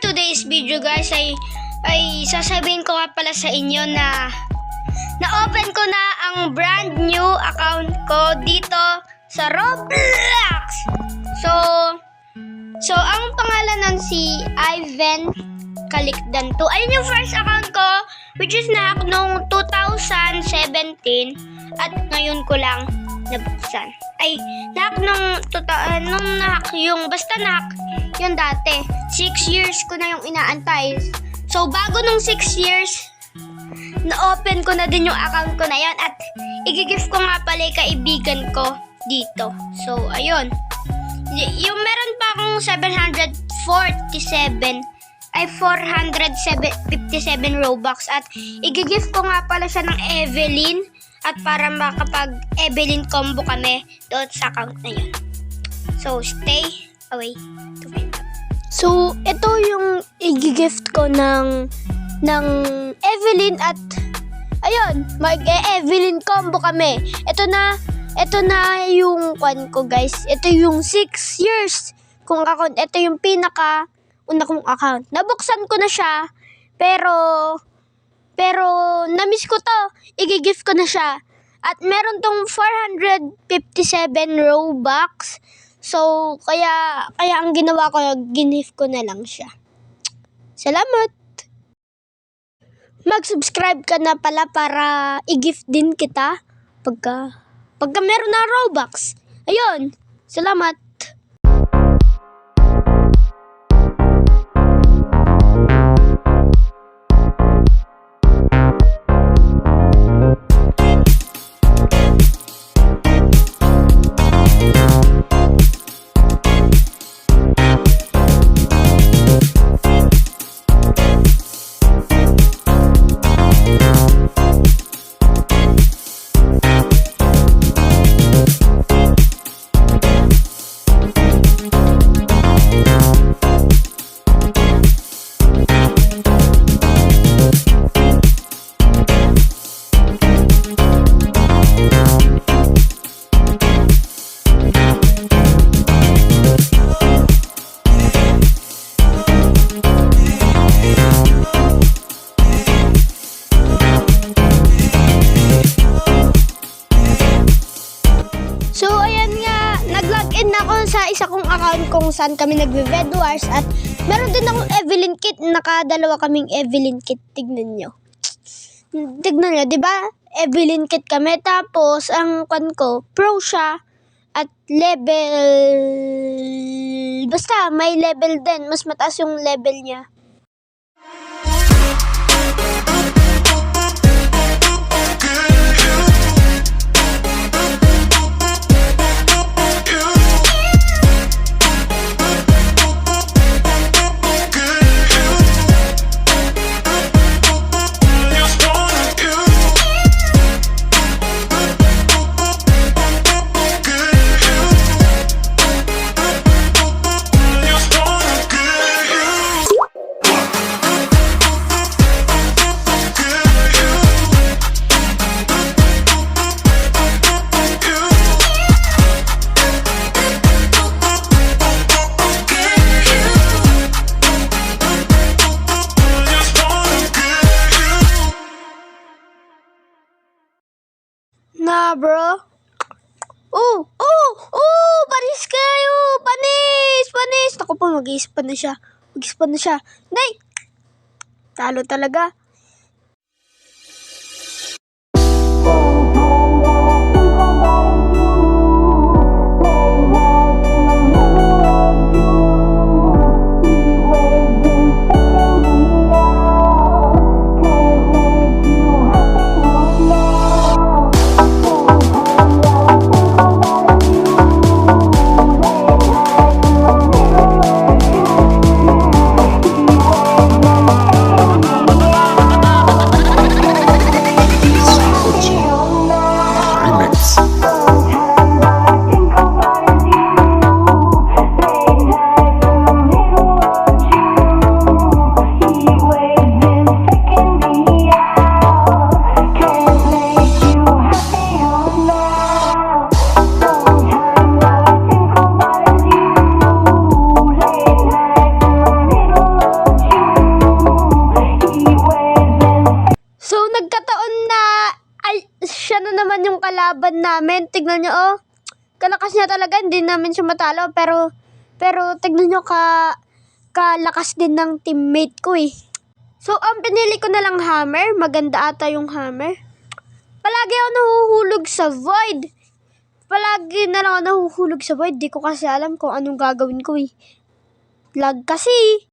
today's video guys ay sasabihin ko nga pala sa inyo na na-open ko na ang brand new account ko dito sa Roblox. So ang pangalan nun si Ivan Kalikdan 2. Ayun yung first account ko which is nahack noong 2017 at ngayon ko lang nabuksan. Ay, nahack nung nahack yung, basta nahack yun dati. 6 years ko na yung inaantay. So, bago nung 6 years, na-open ko na din yung account ko na yan at i-gift ko nga pala yung kaibigan ko dito. So, ayun. Yung meron pa akong 457 Robux at i-gift ko nga pala siya ng Evelyn at para makapag-Evelyn combo kami doon sa account na yun. So, stay away to find out. So, ito yung i-gift ko ng Evelyn at ayun, mag-Evelyn combo kami. Ito na yung kwan ko guys. Ito yung 6 years kung account. Ito yung una kong account. Nabuksan ko na siya, pero na-miss ko to. I-gift ko na siya. At meron tong 457 Robux. So, kaya ang ginawa ko, gift ko na lang siya. Salamat! Mag-subscribe ka na pala para i-gift din kita pagka meron na Robux. Ayun, salamat! So, ayan nga, nag-login na ako sa isa kong account kung saan kami nagbe-Bed Wars at meron din akong Evelyn kit, nakadalawa kaming Evelyn kit, tignan nyo, di ba? Evelyn kit kami, tapos ang kwan ko, pro siya at level, basta may level din, mas mataas yung level niya. Na bro. Panis kayo. Panis. Ako po, mag-i-spawn na siya. Nay! Talo talaga. namin. Tignan nyo, oh. Kalakas niya talaga. Hindi namin siya matalo. Pero tignan nyo, kalakas din ng teammate ko eh. So, ang pinili ko na lang hammer. Maganda ata yung hammer. Palagi ako nahuhulog sa void. Palagi na lang ako nahuhulog sa void. Di ko kasi alam kung anong gagawin ko eh. Lag kasi.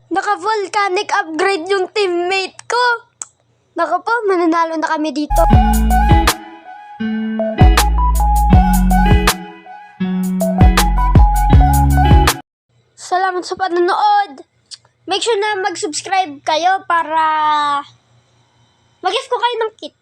Naka-volcanic upgrade yung teammate ko. Naku po, mananalo na kami dito. Salamat sa panonood. Make sure na mag-subscribe kayo para mag-gift ko kayo ng kit.